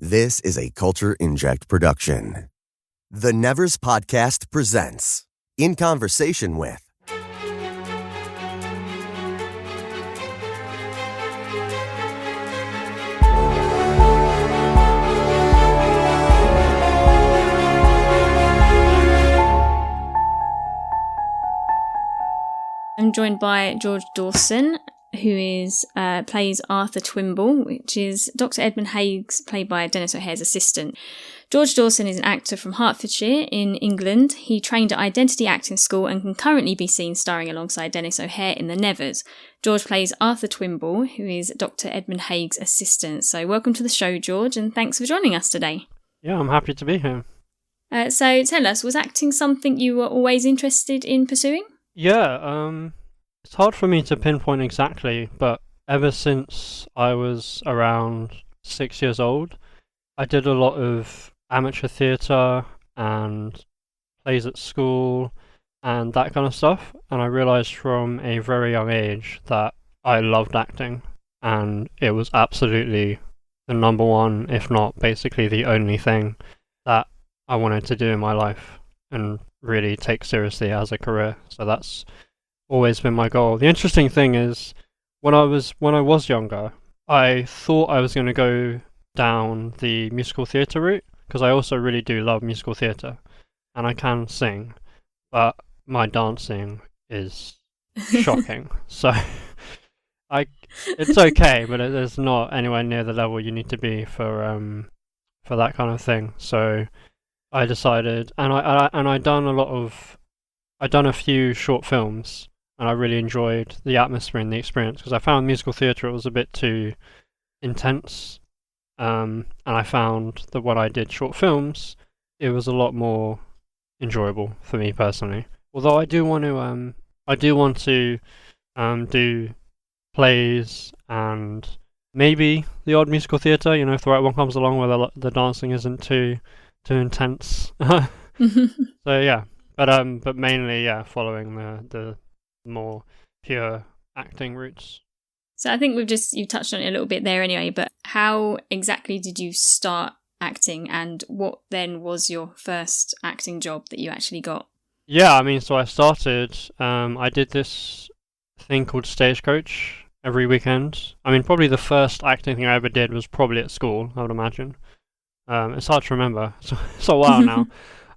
This is a Culture Inject production. The Nevers Podcast presents In Conversation With. I'm joined by George Dawson, who plays Arthur Twimble, which is Dr. Edmund Hague's, played by Denis O'Hare's assistant. George Dawson is an actor from Hertfordshire in England. He trained at Identity Acting School and can currently be seen starring alongside Denis O'Hare in The Nevers. George plays Arthur Twimble, who is Dr. Edmund Hague's assistant. So welcome to the show, George, and thanks for joining us today. Yeah, I'm happy to be here. So tell us, was acting something you were always interested in pursuing? Yeah, it's hard for me to pinpoint exactly, but ever since I was around 6 years old, I did a lot of amateur theatre and plays at school and that kind of stuff, and I realised from a very young age that I loved acting, and it was absolutely the number one, if not basically the only thing that I wanted to do in my life and really take seriously as a career. So that's always been my goal. The interesting thing is, when I was younger, I thought I was going to go down the musical theatre route, because I also really do love musical theatre, and I can sing, but my dancing is shocking. So it's okay, but it's not anywhere near the level you need to be for that kind of thing. So I decided, and I'd done a few short films, and I really enjoyed the atmosphere and the experience, because I found musical theatre was a bit too intense, and I found that when I did short films, it was a lot more enjoyable for me personally. Although I do want to do plays and maybe the odd musical theatre, if the right one comes along where the dancing isn't too intense. So yeah, but mainly following the more pure acting routes. So I think you touched on it a little bit there anyway, but how exactly did you start acting, and what then was your first acting job that you actually got? Yeah, so I started, I did this thing called Stagecoach every weekend. Probably the first acting thing I ever did was probably at school, I would imagine. It's hard to remember, it's a while now.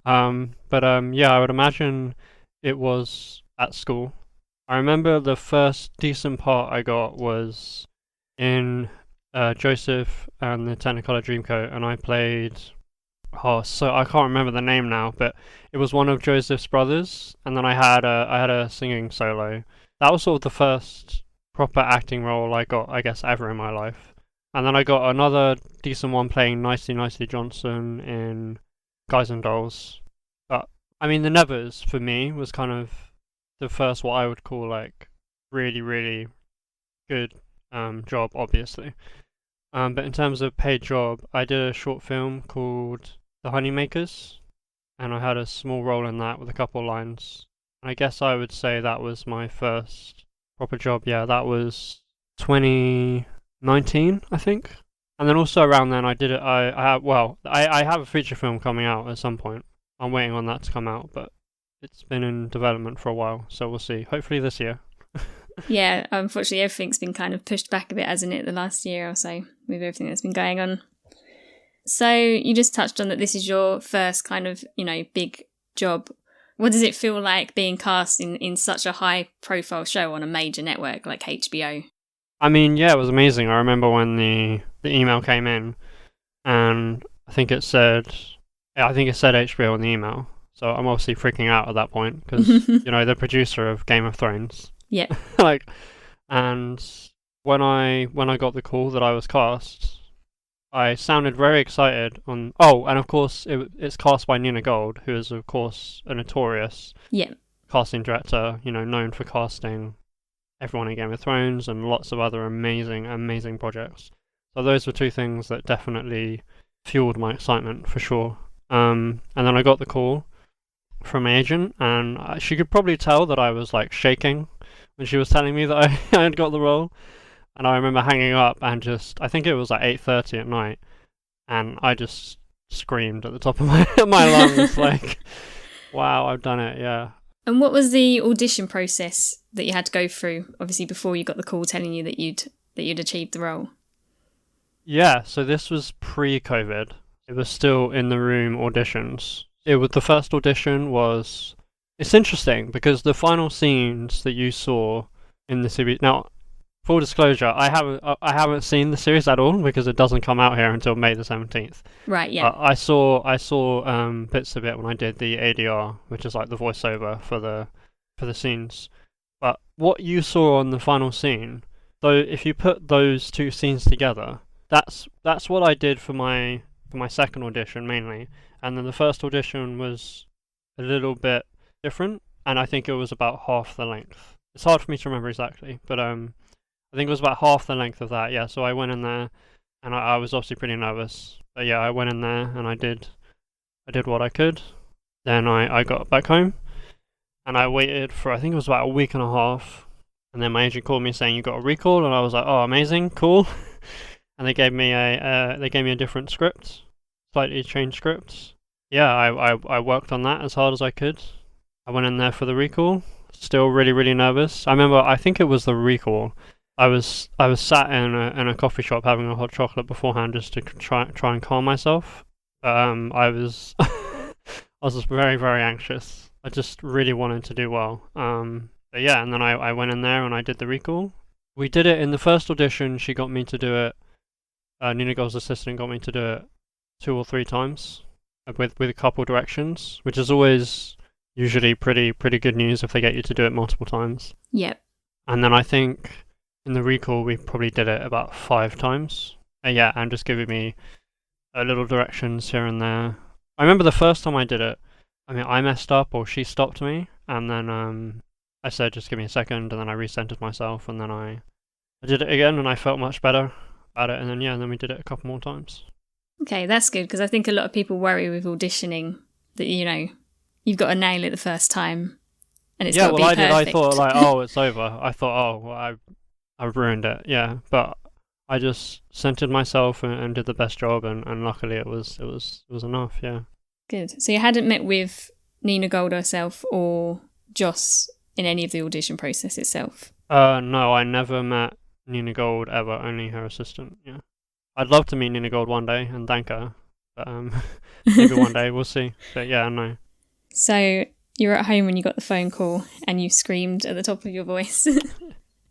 Yeah, I would imagine it was at school. I remember the first decent part I got was in Joseph and the Technicolor Dreamcoat, and I played, so I can't remember the name now, but it was one of Joseph's brothers, and then I had a singing solo. That was sort of the first proper acting role I got, I guess, ever in my life. And then I got another decent one playing Nicely Johnson in Guys and Dolls. But The Nevers for me was kind of the first what I would call like really, really good job, obviously. But in terms of paid job, I did a short film called The Honeymakers, and I had a small role in that with a couple lines. And I guess I would say that was my first proper job. Yeah, that was 2019, I think. And then also around then I did it. I have a feature film coming out at some point. I'm waiting on that to come out, but it's been in development for a while, so we'll see. Hopefully this year. Yeah, unfortunately everything's been kind of pushed back a bit, hasn't it, the last year or so, with everything that's been going on. So you just touched on that this is your first kind of, big job. What does it feel like being cast in such a high profile show on a major network like HBO? Yeah, it was amazing. I remember when the email came in, and I think it said HBO in the email. So I'm obviously freaking out at that point, because the producer of Game of Thrones. Yeah. And when I got the call that I was cast, I sounded very excited. And of course it's cast by Nina Gold, who is of course a notorious casting director, known for casting everyone in Game of Thrones and lots of other amazing projects. So those were two things that definitely fueled my excitement for sure. And then I got the call from my agent, and she could probably tell that I was like shaking when she was telling me that I had got the role. And I remember hanging up and I think it was like 8:30 at night, and I just screamed at the top of my lungs, like, wow, I've done it, yeah. And what was the audition process that you had to go through, obviously, before you got the call telling you that you'd achieved the role? Yeah, so this was pre-COVID. It was still in the room auditions. The first audition was... It's interesting because the final scenes that you saw in the series... Now, full disclosure, I haven't seen the series at all because it doesn't come out here until May the 17th. Right, yeah. I saw bits of it when I did the ADR, which is like the voiceover for the scenes. But what you saw on the final scene, though, if you put those two scenes together, that's what I did for my second audition mainly, and then the first audition was a little bit different, and I think it was about half the length. It's hard for me to remember exactly, but I think it was about half the length of that. Yeah, so I went in there, and I was obviously pretty nervous, but yeah, I went in there and I did what I could. Then I got back home, and I waited for, I think it was about a week and a half, and then my agent called me saying you got a recall, and I was like, oh, amazing, cool. And they gave me a different script, slightly changed script. Yeah, I worked on that as hard as I could. I went in there for the recall, still really, really nervous. I think it was the recall. I was sat in a coffee shop having a hot chocolate beforehand just to try and calm myself. I was I was just very, very anxious. I just really wanted to do well. But yeah, and then I went in there and I did the recall. We did it in the first audition. She got me to do it. Nina Gold's assistant got me to do it 2 or 3 times with a couple directions, which is always usually pretty good news if they get you to do it multiple times. Yep. And then I think in the recall we probably did it about 5 times. Yeah, and just giving me little directions here and there. I remember the first time I did it, I messed up, or she stopped me, and then I said just give me a second, and then I recentered myself, and then I did it again, and I felt much better about it, and then we did it a couple more times. Okay, that's good, because I think a lot of people worry with auditioning that, you've got to nail it the first time, and it's got to be perfect. I thought, like, oh, it's over. I thought, oh, well, I've ruined it, yeah. But I just centered myself and did the best job, and luckily it was enough, yeah. Good. So you hadn't met with Nina Gold herself or Joss in any of the audition process itself? No, I never met Nina Gold ever, only her assistant, yeah. I'd love to meet Nina Gold one day and thank her, but maybe one day, we'll see. But yeah, no. So you were at home when you got the phone call and you screamed at the top of your voice.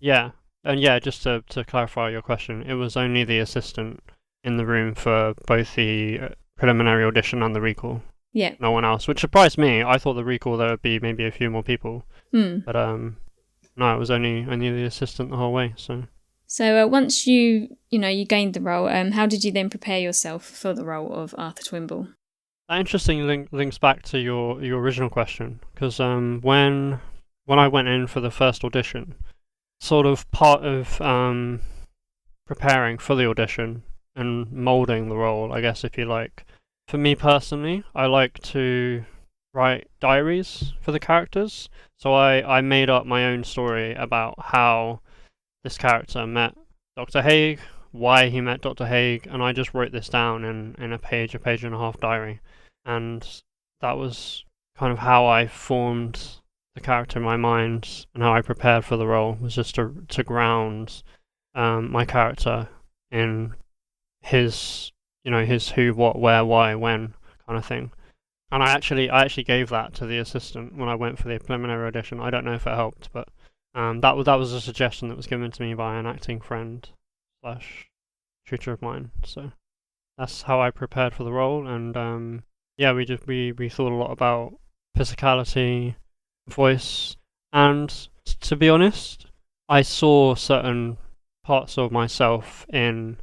Yeah, and yeah, just to clarify your question, it was only the assistant in the room for both the preliminary audition and the recall. Yeah. No one else, which surprised me. I thought the recall there would be maybe a few more people. But no, it was only the assistant the whole way, so... So once you gained the role, how did you then prepare yourself for the role of Arthur Twimble? That interestingly links back to your original question, because when I went in for the first audition, sort of part of preparing for the audition and moulding the role, I guess, if you like, for me personally, I like to write diaries for the characters. So I made up my own story about how this character met Dr. Hague, why he met Dr. Hague, and I just wrote this down in a page and a half diary. And that was kind of how I formed the character in my mind and how I prepared for the role, was just to ground my character in his who, what, where, why, when kind of thing. And I actually gave that to the assistant when I went for the preliminary audition. I don't know if it helped, but that was a suggestion that was given to me by an acting friend / tutor of mine. So that's how I prepared for the role. And yeah, we thought a lot about physicality, voice, and to be honest, I saw certain parts of myself in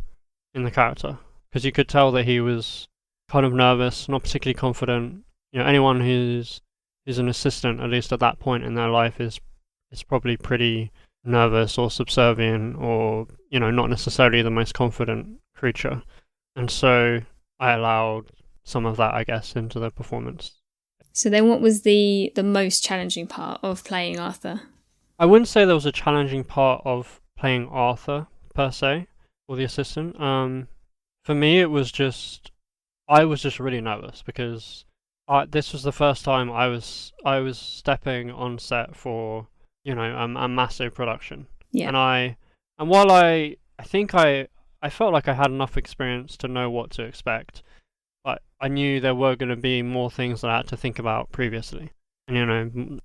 the character, because you could tell that he was kind of nervous, not particularly confident. Anyone who's an assistant, at least at that point in their life, is probably pretty nervous or subservient, or not necessarily the most confident creature. And so I allowed some of that, I guess, into the performance. So then what was the most challenging part of playing Arthur? I wouldn't say there was a challenging part of playing Arthur per se, or the assistant. For me, I was just really nervous because this was the first time I was stepping on set for, you know, a massive production. Yeah. And while I think I felt like I had enough experience to know what to expect, but I knew there were going to be more things that I had to think about previously, and you know,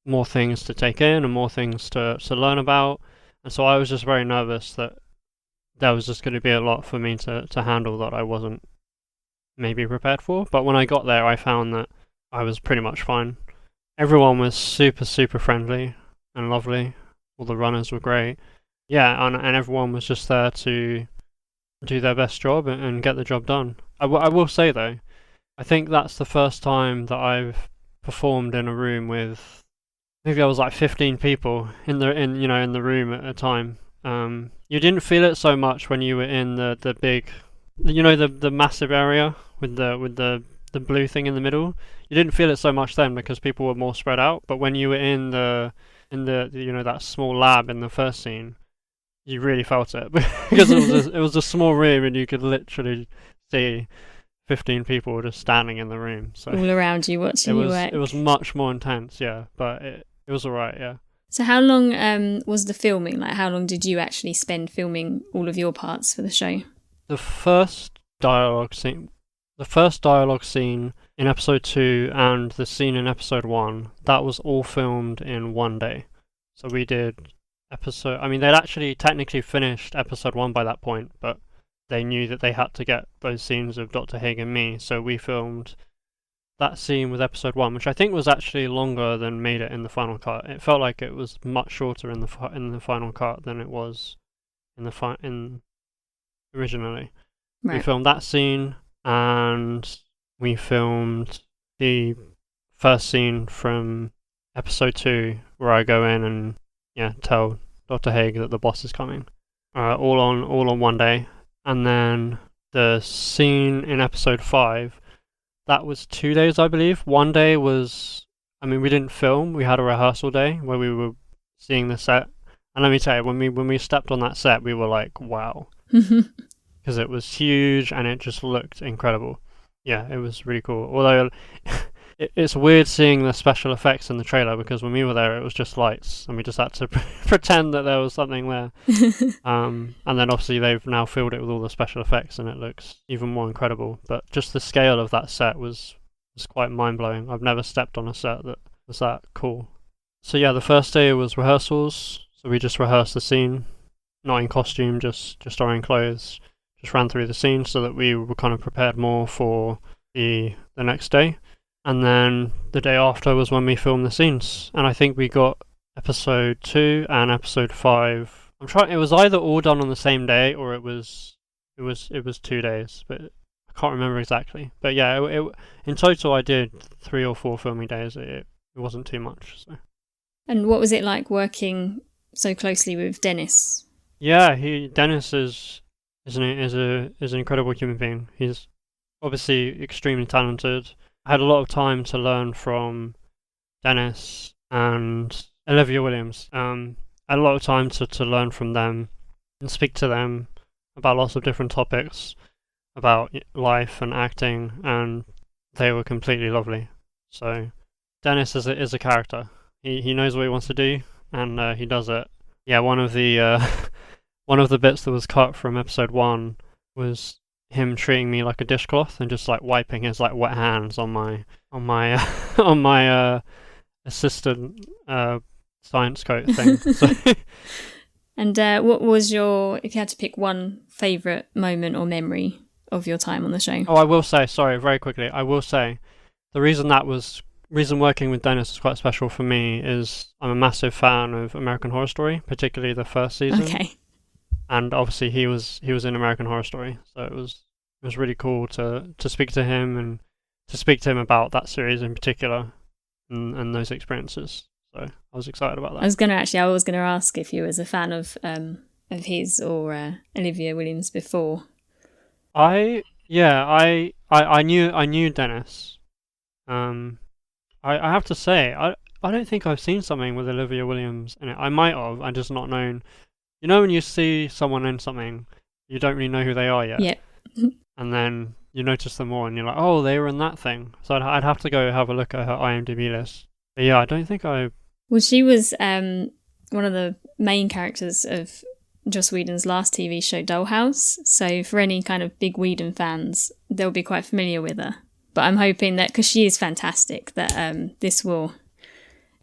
more things to take in and more things to learn about. And so I was just very nervous that there was just going to be a lot for me to handle that I wasn't maybe prepared for. But when I got there, I found that I was pretty much fine. Everyone was super, super friendly and lovely. All the runners were great. Yeah, and everyone was just there to do their best job and get the job done. I will say though, I think that's the first time that I've performed in a room with, I think there was like 15 people in the room at a time. You didn't feel it so much when you were in the big, you know, the massive area with the blue thing in the middle. You didn't feel it so much then because people were more spread out. But when you were in the you know, that small lab in the first scene, you really felt it because it was a small room and you could literally see 15 people just standing in the room. So all around you watching you work. It was much more intense, yeah, but it was alright, yeah. So how long was the filming? Like, how long did you actually spend filming all of your parts for the show? The first dialogue scene in episode 2 and the scene in episode 1, that was all filmed in one day. So we did they'd actually technically finished episode 1 by that point, but they knew that they had to get those scenes of Dr. Hague and me, so we filmed that scene with episode 1, which I think was actually longer than made it in the final cut. It felt like it was much shorter in the final cut than it was in originally. Right. We filmed that scene, and we filmed the first scene from episode 2, where I go in and tell Dr. Hague that the boss is coming. All on one day, and then the scene in episode 5. That was 2 days, I believe. One day was, we didn't film. We had a rehearsal day where we were seeing the set. And let me tell you, when we stepped on that set, we were like, wow. Because it was huge and it just looked incredible. Yeah, it was really cool. Although, it's weird seeing the special effects in the trailer because when we were there, it was just lights. And we just had to pretend that there was something there. And then obviously they've now filled it with all the special effects and it looks even more incredible. But just the scale of that set was quite mind-blowing. I've never stepped on a set that was that cool. So yeah, the first day was rehearsals. So we just rehearsed the scene, not in costume, just our own clothes. Just ran through the scene so that we were kind of prepared more for the next day. And then the day after was when we filmed the scenes. And I think we got episode 2 and episode 5. It was either all done on the same day or it was 2 days, but I can't remember exactly. But yeah, in total I did 3 or 4 filming days. It wasn't too much. So. And what was it like working so closely with Denis? Yeah, Denis is an incredible human being. He's obviously extremely talented. I had a lot of time to learn from Denis and Olivia Williams. I had a lot of time to learn from them and speak to them about lots of different topics, about life and acting, and they were completely lovely. So Denis is a character. He knows what he wants to do, and he does it. Yeah, one of the bits that was cut from episode 1 was him treating me like a dishcloth and just like wiping his like wet hands on my on my assistant science coat thing. So. And what was if you had to pick one favourite moment or memory of your time on the show? Oh, I will say, sorry, very quickly, I will say the reason working with Denis is quite special for me is I'm a massive fan of American Horror Story, particularly the first season. Okay. And obviously he was in American Horror Story, so it was really cool to speak to him and to speak to him about that series in particular and those experiences. So I was excited about that. I was gonna ask if you was a fan of his or Olivia Williams before. I knew Denis. I have to say I don't think I've seen something with Olivia Williams in it. I might have, I just not known. You know when you see someone in something, you don't really know who they are yet. Yeah. And then you notice them more and you're like, oh, they were in that thing. So I'd have to go have a look at her IMDb list. But yeah, I don't think I... Well, she was one of the main characters of Joss Whedon's last TV show, Dollhouse. So for any kind of big Whedon fans, they'll be quite familiar with her. But I'm hoping that, because she is fantastic, that this will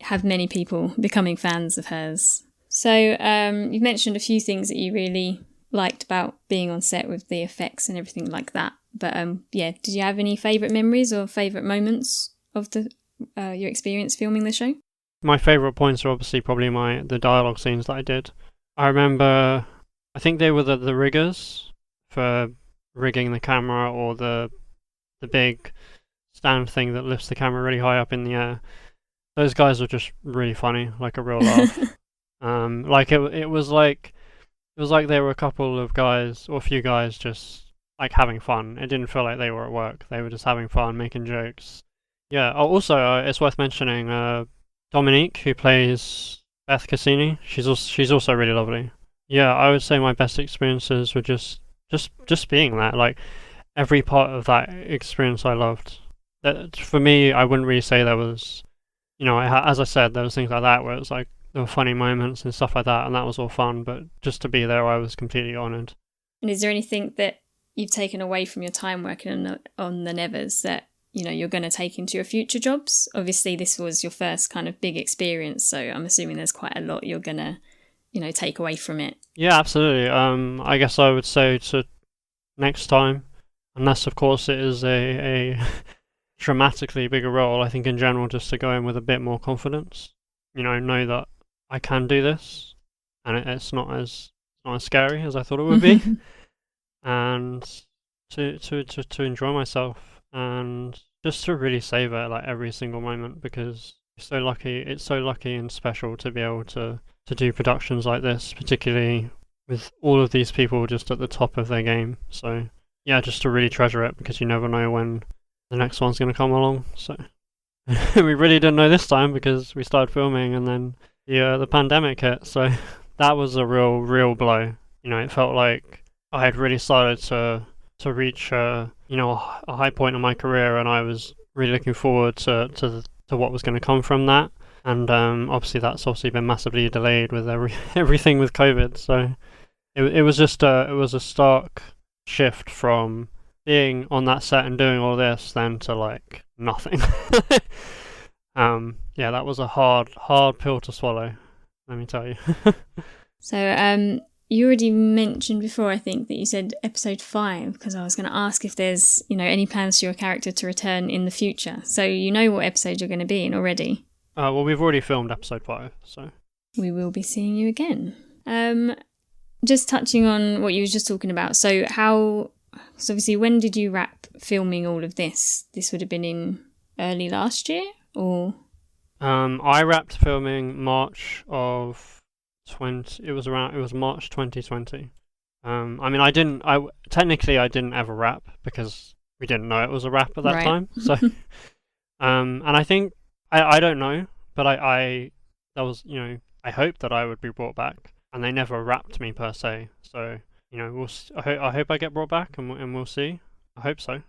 have many people becoming fans of hers. So you've mentioned a few things that you really liked about being on set with the effects and everything like that. But yeah, did you have any favourite memories or favourite moments of your experience filming the show? My favourite points are obviously probably the dialogue scenes that I did. I remember, I think they were the riggers for rigging the camera, or the big stand thing that lifts the camera really high up in the air. Those guys were just really funny, like a real laugh. It was like they were a couple of guys, or a few guys, just like having fun. It didn't feel like they were at work. They were just having fun, making jokes. Yeah. Oh, also, it's worth mentioning Dominique, who plays Beth Cassini. She's also really lovely. Yeah, I would say my best experiences were just being there. Like, every part of that experience I loved. That, for me, I wouldn't really say there was, as I said, there was things like that where it was like there were funny moments and stuff like that, and that was all fun. But just to be there, I was completely honoured. And is there anything that you've taken away from your time working on the Nevers that you're going to take into your future jobs? Obviously, this was your first kind of big experience, so I'm assuming there's quite a lot you're going to, take away from it. Yeah, absolutely. I guess I would say to next time, unless of course it is a dramatically bigger role, I think in general just to go in with a bit more confidence. Know that I can do this, and it's not as scary as I thought it would be, and to enjoy myself. And just to really savor like every single moment, because it's so lucky and special to be able to do productions like this, particularly with all of these people just at the top of their game. So yeah, just to really treasure it, because you never know when the next one's going to come along. So we really didn't know this time, because we started filming and then the pandemic hit. So that was a real blow. It felt like I had really started to reach a high point in my career, and I was really looking forward to what was going to come from that. And obviously that's been massively delayed with everything with COVID. So it was just it was a stark shift from being on that set and doing all this then to like nothing. Yeah, that was a hard pill to swallow, let me tell you. So you already mentioned before, I think, that you said episode 5, because I was going to ask if there's, any plans for your character to return in the future. So you know what episode you're going to be in already? Well, we've already filmed episode 5, so... We will be seeing you again. Just touching on what you were just talking about. So obviously, when did you wrap filming all of this? This would have been in early last year, or...? I wrapped filming March of... It was March 2020. I didn't ever wrap, because we didn't know it was a wrap at that time. So, and I think I don't know, but I hoped that I would be brought back, and they never wrapped me per se. So I hope I get brought back, and we'll see. I hope so.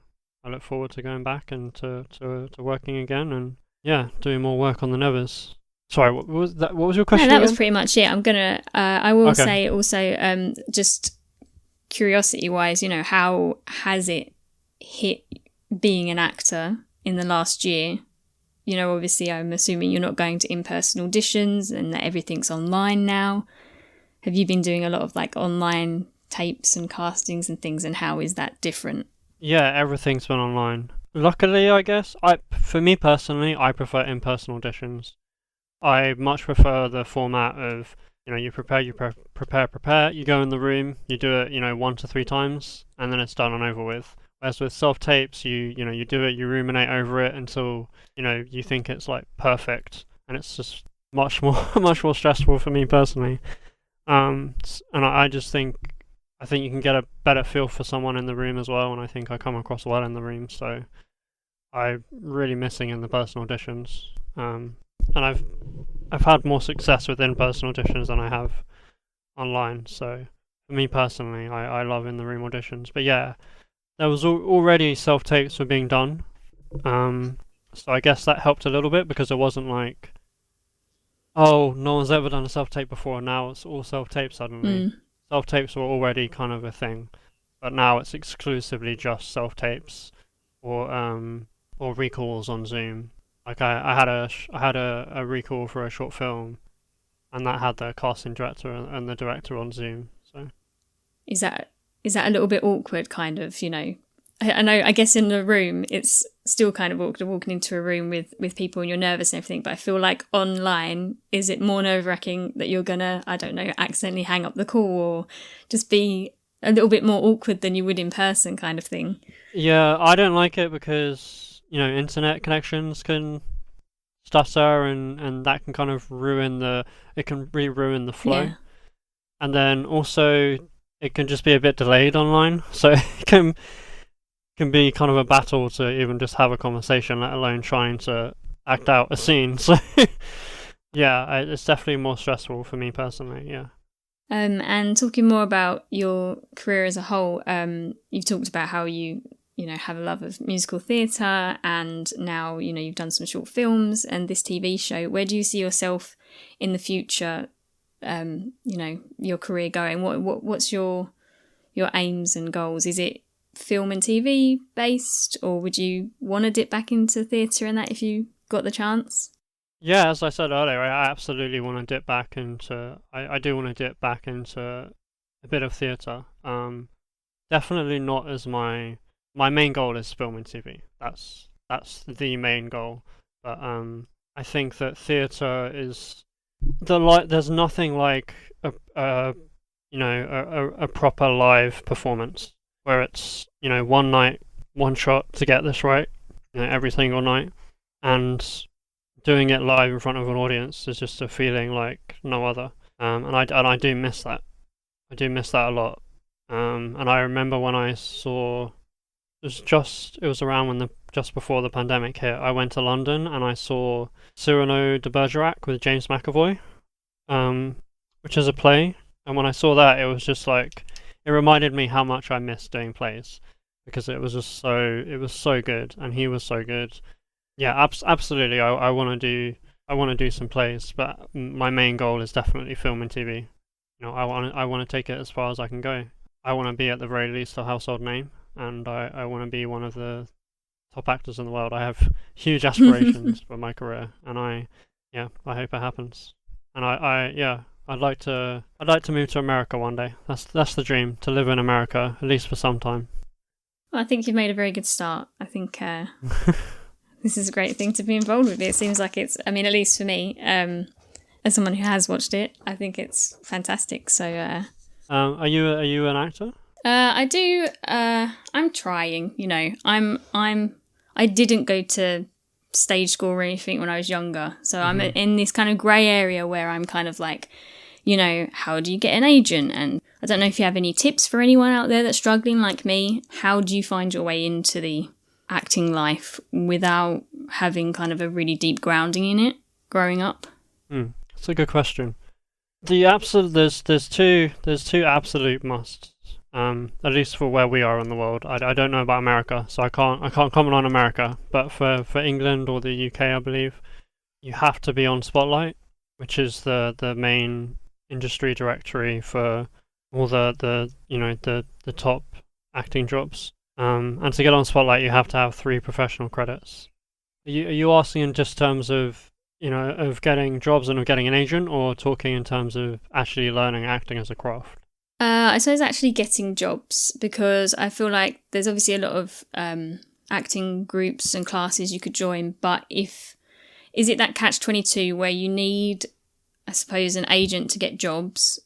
I look forward to going back and to working again, and yeah, doing more work on the Nevers. Sorry, what was that? What was your question? No, that was pretty much it. I will say also, just curiosity-wise, how has it hit being an actor in the last year? Obviously, I'm assuming you're not going to in-person auditions and that everything's online now. Have you been doing a lot of like online tapes and castings and things, and how is that different? Yeah, everything's been online. Luckily, I guess. For me personally, I prefer in-person auditions. I much prefer the format of, you prepare, you go in the room, you do it, 1 to 3 times, and then it's done and over with. Whereas with self-tapes, you do it, you ruminate over it until, you think it's like perfect, and it's just much more stressful for me personally. And I just think you can get a better feel for someone in the room as well, and I think I come across well in the room, so I'm really missing in the person auditions. And I've had more success with in-person auditions than I have online. So for me personally, I love in the room auditions. But yeah, there was already self-tapes were being done. So I guess that helped a little bit because it wasn't like, oh, no one's ever done a self-tape before, now it's all self-tape suddenly. Self-tapes were already kind of a thing, but now it's exclusively just self-tapes or recalls on Zoom. Like I had a recall for a short film, and that had the casting director and the director on Zoom. So is that a little bit awkward, kind of, you know? I know, I guess in the room it's still kind of awkward walking into a room with people and you're nervous and everything, but I feel like online, is it more nerve-wracking that you're gonna, I don't know, accidentally hang up the call or just be a little bit more awkward than you would in person, kind of thing? Yeah, I don't like it because, you know, internet connections can stutter and that can kind of ruin the flow. Yeah. And then also it can just be a bit delayed online, so it can be kind of a battle to even just have a conversation, let alone trying to act out a scene. So yeah, it's definitely more stressful for me personally. Yeah. And talking more about your career as a whole, you've talked about how you have a love of musical theatre, and now, you know, you've done some short films and this TV show. Where do you see yourself in the future? You know, your career going. What's your aims and goals? Is it film and TV based, or would you want to dip back into theatre and that if you got the chance? Yeah, as I said earlier, I absolutely want to dip back into. I do want to dip back into a bit of theatre. Definitely not as my main goal is film and TV. That's the main goal. But I think that theatre is there's nothing like a proper live performance where it's, you know, one night, one shot to get this right, you know, every single night, and doing it live in front of an audience is just a feeling like no other. And I do miss that. I do miss that a lot. And I remember when I saw, it was around when just before the pandemic hit, I went to London and I saw Cyrano de Bergerac with James McAvoy, which is a play. And when I saw that, it was just like, it reminded me how much I missed doing plays, because it was so good and he was so good. Yeah, absolutely. I want to do some plays, but my main goal is definitely film and TV. You know, I want to take it as far as I can go. I want to be at the very least a household name, and I want to be one of the top actors in the world. I have huge aspirations for my career, and I hope it happens. And I'd like to move to America one day. That's the dream, to live in America, at least for some time. Well, I think you've made a very good start. I think this is a great thing to be involved with. It seems like it's, I mean, at least for me, as someone who has watched it, I think it's fantastic. So, are you an actor? I do. I'm trying. You know, I didn't go to stage school or anything when I was younger, so I'm in this kind of grey area where I'm kind of like, you know, how do you get an agent? And I don't know if you have any tips for anyone out there that's struggling like me. How do you find your way into the acting life without having kind of a really deep grounding in it growing up? That's a good question. There's two absolute musts. At least for where we are in the world. I don't know about America, so I can't comment on America. But for England or the UK, I believe, you have to be on Spotlight, which is the main industry directory for all the top acting jobs. And to get on Spotlight, you have to have 3 professional credits. Are you asking in just terms of, you know, of getting jobs and of getting an agent, or talking in terms of actually learning acting as a craft? I suppose actually getting jobs, because I feel like there's obviously a lot of acting groups and classes you could join, but is it that catch-22 where you need, I suppose, an agent to get jobs,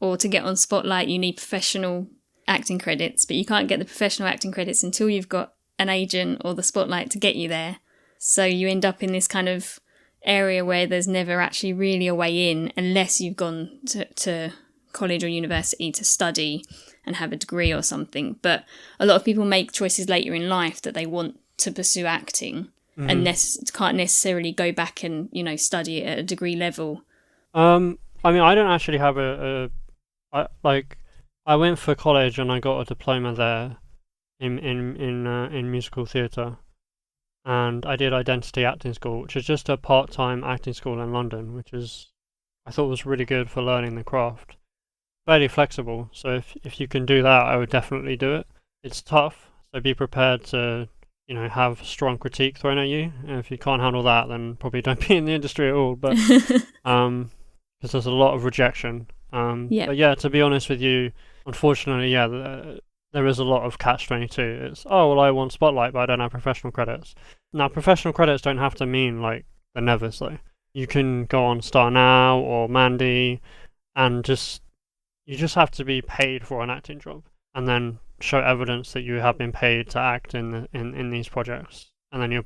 or to get on Spotlight you need professional acting credits, but you can't get the professional acting credits until you've got an agent or the Spotlight to get you there. So you end up in this kind of area where there's never actually really a way in unless you've gone to college or university to study and have a degree or something. But a lot of people make choices later in life that they want to pursue acting and can't necessarily go back and, you know, study it at a degree level. I mean, I don't actually have I went for college and I got a diploma there, in musical theatre, and I did Identity Acting School, which is just a part-time acting school in London, which I thought was really good for learning the craft. Fairly flexible, so if you can do that, I would definitely do it. It's tough, so be prepared to have strong critique thrown at you. And if you can't handle that, then probably don't be in the industry at all. But because there's a lot of rejection. Yeah. But yeah, to be honest with you, unfortunately, there is a lot of catch-22. It's, oh, well, I want Spotlight, but I don't have professional credits. Now, professional credits don't have to mean like the Nevers, though. You can go on Star Now or Mandy, and you just have to be paid for an acting job, and then show evidence that you have been paid to act in these projects, and then you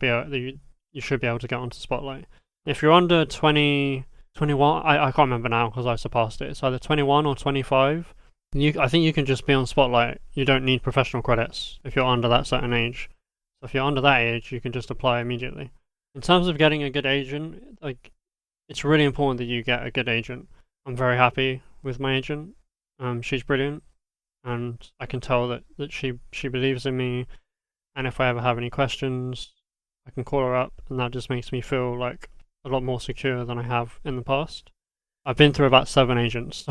should be able to get onto Spotlight. If you're under 21, I can't remember now because I surpassed it. It's either 21 or 25. I think you can just be on Spotlight. You don't need professional credits if you're under that certain age. So if you're under that age, you can just apply immediately. In terms of getting a good agent, like, it's really important that you get a good agent. I'm very happy with my agent. She's brilliant, and I can tell that she believes in me, and if I ever have any questions, I can call her up, and that just makes me feel like a lot more secure than I have in the past. I've been through about 7 agents.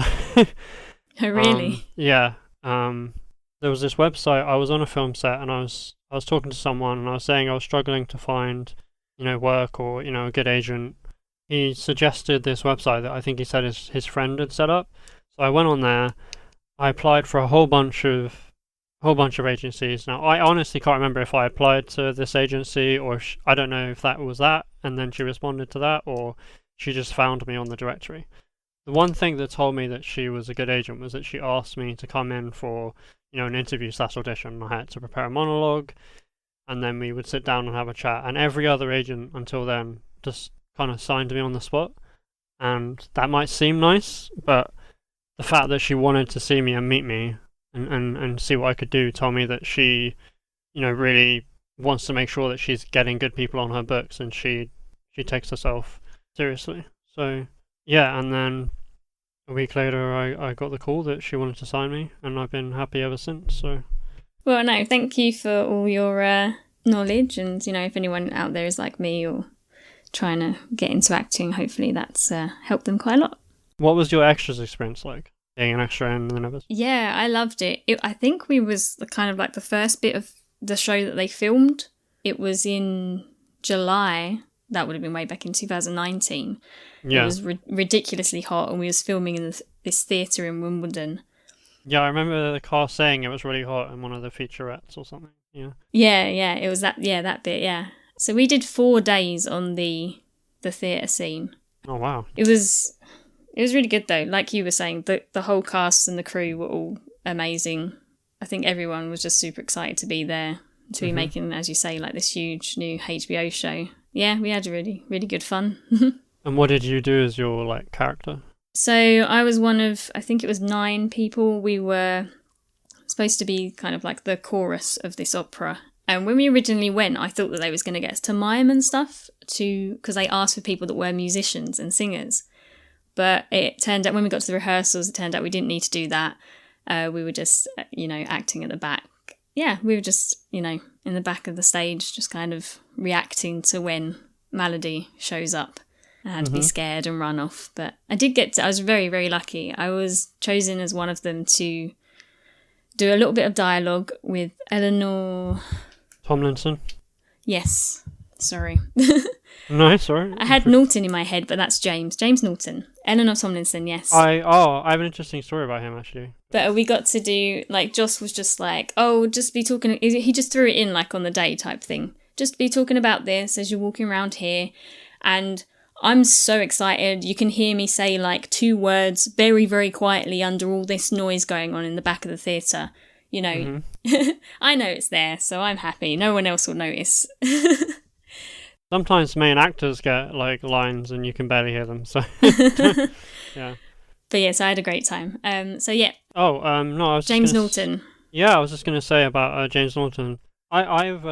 Oh, really? Yeah. There was this website. I was on a film set, and I was talking to someone, and I was saying I was struggling to find, work or a good agent. He suggested this website that I think he said his friend had set up. So I went on there. I applied for a whole bunch of agencies. Now I honestly can't remember if I applied to this agency or I don't know if that was that, and then she responded to that, or she just found me on the directory. The one thing that told me that she was a good agent was that she asked me to come in for an interview / audition. I had to prepare a monologue, and then we would sit down and have a chat. And every other agent until then just kind of signed me on the spot, and that might seem nice, but the fact that she wanted to see me and meet me and see what I could do told me that she, really wants to make sure that she's getting good people on her books, and she takes herself seriously. So yeah, and then a week later I got the call that she wanted to sign me, and I've been happy ever since. So, well, no, thank you for all your knowledge, and if anyone out there is like me or trying to get into acting, hopefully that's helped them quite a lot. What was your extras experience like, being an extra in the Nevers? Yeah, I loved it. I think we was the first bit of the show that they filmed. It was in July. That would have been way back in 2019. Yeah. It was ridiculously hot, and we was filming in this theatre in Wimbledon. Yeah, I remember the cast saying it was really hot in one of the featurettes or something. Yeah. Yeah, it was that. Yeah, that bit. Yeah. So we did 4 days on the theatre scene. Oh wow! It was really good though. Like you were saying, the whole cast and the crew were all amazing. I think everyone was just super excited to be there, to be making, as you say, like this huge new HBO show. Yeah, we had really, really good fun. And what did you do as your character? So I was one of, I think it was 9 people. We were supposed to be kind of like the chorus of this opera. And when we originally went, I thought that they was going to get us to mime and stuff, because they asked for people that were musicians and singers. But it turned out, when we got to the rehearsals, it turned out we didn't need to do that. We were just, acting at the back. Yeah, we were just, in the back of the stage, just kind of reacting to when Melody shows up. I had to be scared and run off. But I was very, very lucky. I was chosen as one of them to do a little bit of dialogue with Eleanor Tomlinson? Yes. Sorry. No, sorry. I had Norton in my head, but that's James. James Norton. Eleanor Tomlinson, yes. I have an interesting story about him, actually. But we got to do, Joss was just like, just be talking, he just threw it in, on the day type thing. Just be talking about this as you're walking around here. And I'm so excited. You can hear me say, 2 words very, very quietly under all this noise going on in the back of the theatre. I know it's there, so I'm happy. No one else will notice. Sometimes main actors get lines and you can barely hear them. So yeah. But yes, I had a great time. So yeah. No, I was James Norton. Yeah, I was just going to say about James Norton. I've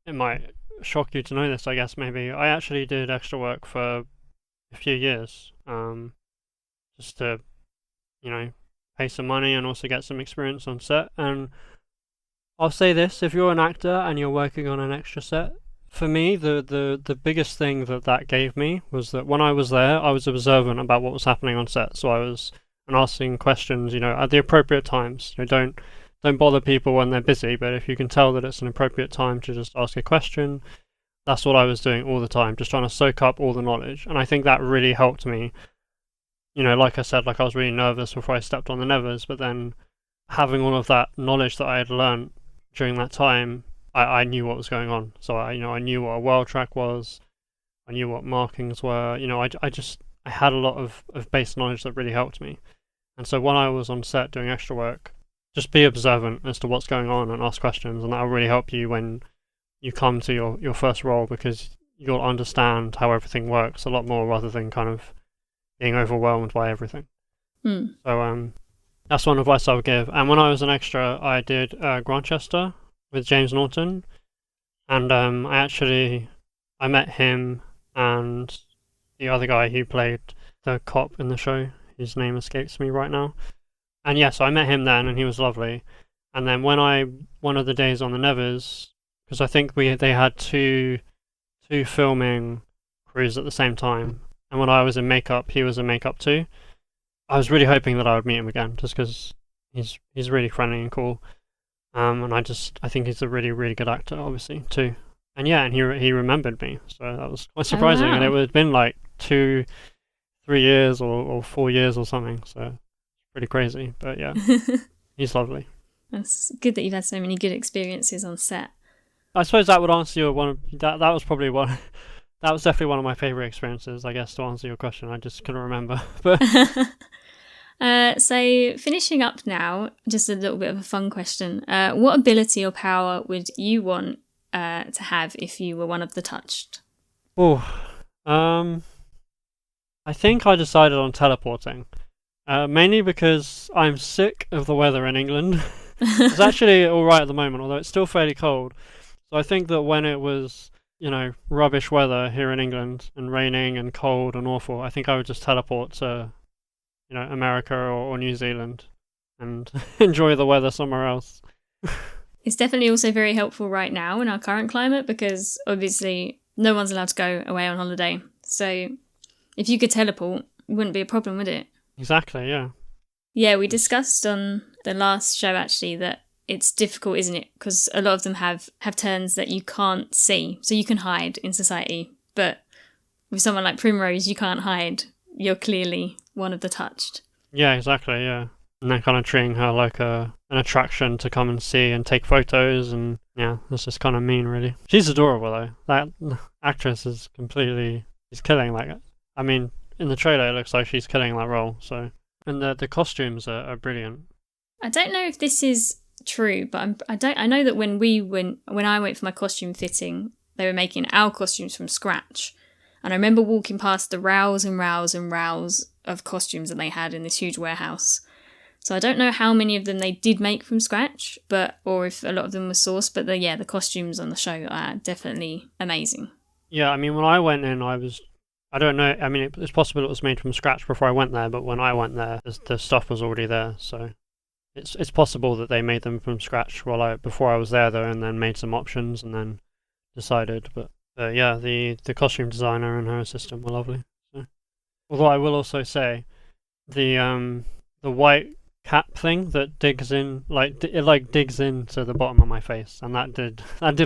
it might shock you to know this, I guess. Maybe I actually did extra work for a few years, just to pay some money and also get some experience on set. And I'll say this: if you're an actor and you're working on an extra set, for me, the biggest thing that gave me was that when I was there, I was observant about what was happening on set. So I was asking questions, at the appropriate times. Don't bother people when they're busy, but if you can tell that it's an appropriate time to just ask a question, that's what I was doing all the time, just trying to soak up all the knowledge. And I think that really helped me. Like I said, I was really nervous before I stepped on the Nevers, but then having all of that knowledge that I had learned during that time, I knew what was going on. So I knew what a world track was, I knew what markings were. I had a lot of base knowledge that really helped me. And so when I was on set doing extra work, just be observant as to what's going on and ask questions, and that'll really help you when you come to your first role, because you'll understand how everything works a lot more rather than kind of being overwhelmed by everything. So that's one advice I would give. And when I was an extra, I did Grantchester with James Norton, and I met him and the other guy who played the cop in the show, whose name escapes me right now. And yeah, so I met him then, and he was lovely. And then one of the days on the Nevers, because I think they had two filming crews at the same time, and when I was in makeup, he was in makeup too. I was really hoping that I would meet him again, just because he's really friendly and cool. And I think he's a really, really good actor, obviously, too. And yeah, and he remembered me, so that was quite surprising. Oh, wow. And it would have been 2-3 years or 4 years or something, so pretty crazy. But yeah, he's lovely. That's good that you've had so many good experiences on set. I suppose that would answer your one. That was probably one. That was definitely one of my favourite experiences, I guess, to answer your question. I just couldn't remember. But so finishing up now, just a little bit of a fun question. What ability or power would you want to have if you were one of the touched? I think I decided on teleporting. Mainly because I'm sick of the weather in England. It's actually alright at the moment, although it's still fairly cold. So I think that when it was, rubbish weather here in England and raining and cold and awful, I think I would just teleport to, America or New Zealand and enjoy the weather somewhere else. It's definitely also very helpful right now in our current climate, because obviously no one's allowed to go away on holiday. So if you could teleport, it wouldn't be a problem, would it? Exactly, yeah. Yeah, we discussed on the last show actually that it's difficult, isn't it? Because a lot of them have turns that you can't see, so you can hide in society. But with someone like Primrose, you can't hide. You're clearly one of the touched. Yeah, exactly, yeah. And they're kind of treating her like an attraction to come and see and take photos, and yeah, that's just kind of mean, really. She's adorable, though. That actress is she's killing, in the trailer it looks like she's killing that role, so. And the costumes are brilliant. I don't know if this is true, but I know that when I went for my costume fitting, they were making our costumes from scratch. And I remember walking past the rows and rows and rows of costumes that they had in this huge warehouse. So I don't know how many of them they did make from scratch, or if a lot of them were sourced, but the costumes on the show are definitely amazing. Yeah, when I went in, I don't know, it's possible it was made from scratch before I went there, but when I went there, the stuff was already there, so it's possible that they made them from scratch before I was there, though, and then made some options and then decided. But yeah, the costume designer and her assistant were lovely. So. Although I will also say, the white cap thing that digs in, it digs into the bottom of my face, and that did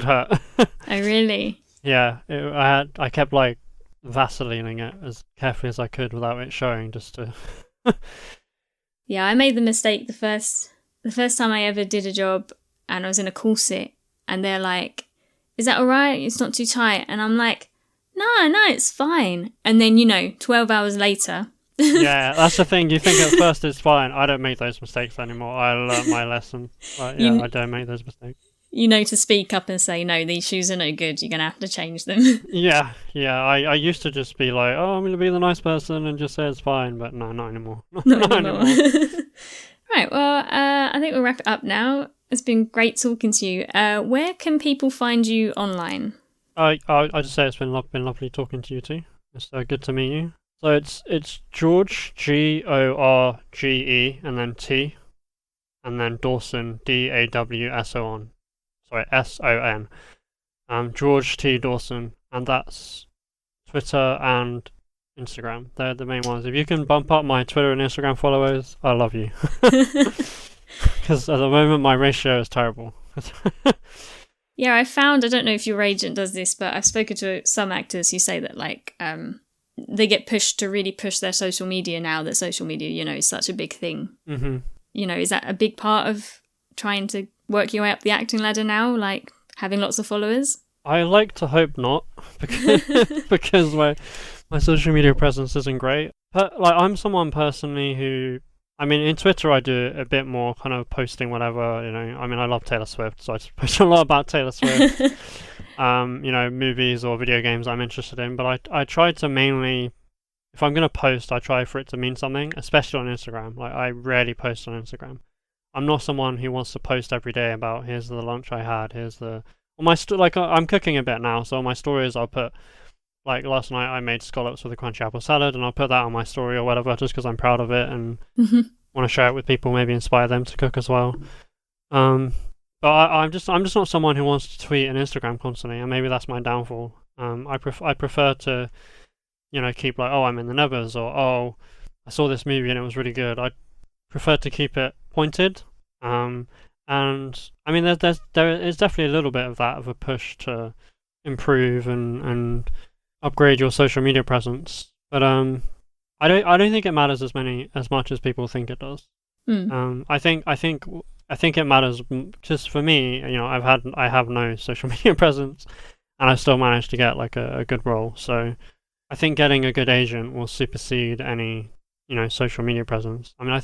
hurt. Oh, really? Yeah, I kept Vaselining it as carefully as I could without it showing, just to. Yeah, I made the mistake the first time I ever did a job, and I was in a corset, and they're like, "Is that all right? It's not too tight." And I'm like, "No, it's fine." And then 12 hours later. Yeah, that's the thing. You think at first it's fine. I don't make those mistakes anymore. I learned my lesson. But yeah, I don't make those mistakes. To speak up and say, no, these shoes are no good, you're going to have to change them. Yeah, I used to just be like, oh, I'm going to be the nice person and just say it's fine, but no, not anymore. Not anymore. Right, well, I think we'll wrap it up now. It's been great talking to you. Where can people find you online? I just say it's been lovely talking to you too. It's good to meet you. So it's George, George, and then T, and then Dawson, Dawson. S-O-N. George T. Dawson, and that's Twitter and Instagram. They're the main ones. If you can bump up my Twitter and Instagram followers, I love you. Because at the moment my ratio is terrible. Yeah, I don't know if your agent does this, but I've spoken to some actors who say that they get pushed to really push their social media now that social media, is such a big thing. Mm-hmm. Is that a big part of trying to work your way up the acting ladder now, like having lots of followers? I like to hope not, because my social media presence isn't great. But I'm someone personally who, in Twitter I do a bit more kind of posting whatever, I love Taylor Swift, so I just post a lot about Taylor Swift. Movies or video games I'm interested in, but I try to mainly, if I'm going to post, I try for it to mean something, especially on Instagram. I rarely post on Instagram. I'm not someone who wants to post every day about here's the lunch I had, here's the... I'm cooking a bit now, so on my stories I'll put, last night I made scallops with a crunchy apple salad, and I'll put that on my story or whatever, just because I'm proud of it and want to share it with people, maybe inspire them to cook as well. But I'm just not someone who wants to tweet and Instagram constantly, and maybe that's my downfall. I prefer to, keep I'm in the Nevers, or I saw this movie and it was really good. I prefer to keep it pointed. And there is definitely a little bit of that, of a push to improve and upgrade your social media presence. But I don't think it matters as much as people think it does. I think it matters just for me. I have no social media presence, and I still managed to get a good role. So I think getting a good agent will supersede any social media presence. I don't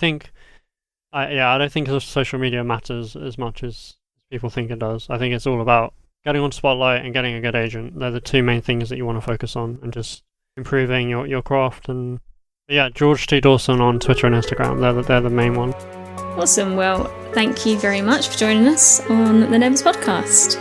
think social media matters as much as people think it does. I think it's all about getting on Spotlight and getting a good agent. They're the two main things that you want to focus on, and just improving your craft. And George T. Dawson on Twitter and Instagram, they're the main one. Awesome. Well, thank you very much for joining us on the Nevers podcast.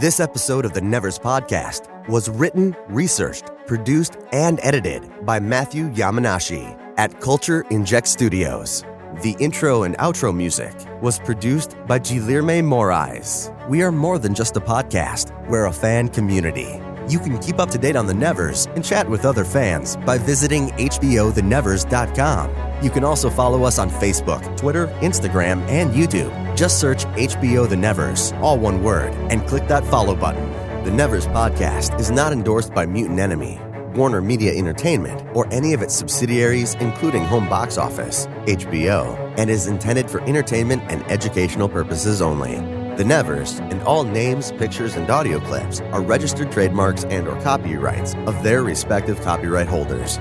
This episode of the Nevers podcast was written, researched, produced, and edited by Matthew Yamanashi at Culture Inject Studios. The intro and outro music was produced by Guilherme Moraes. We are more than just a podcast. We're a fan community. You can keep up to date on the Nevers and chat with other fans by visiting hbothenevers.com. You can also follow us on Facebook, Twitter, Instagram, and YouTube. Just search HBO The Nevers, all one word, and click that follow button. The Nevers podcast is not endorsed by Mutant Enemy, Warner Media Entertainment, or any of its subsidiaries, including Home Box Office, HBO, and is intended for entertainment and educational purposes only. The Nevers and all names, pictures, and audio clips are registered trademarks and/or copyrights of their respective copyright holders.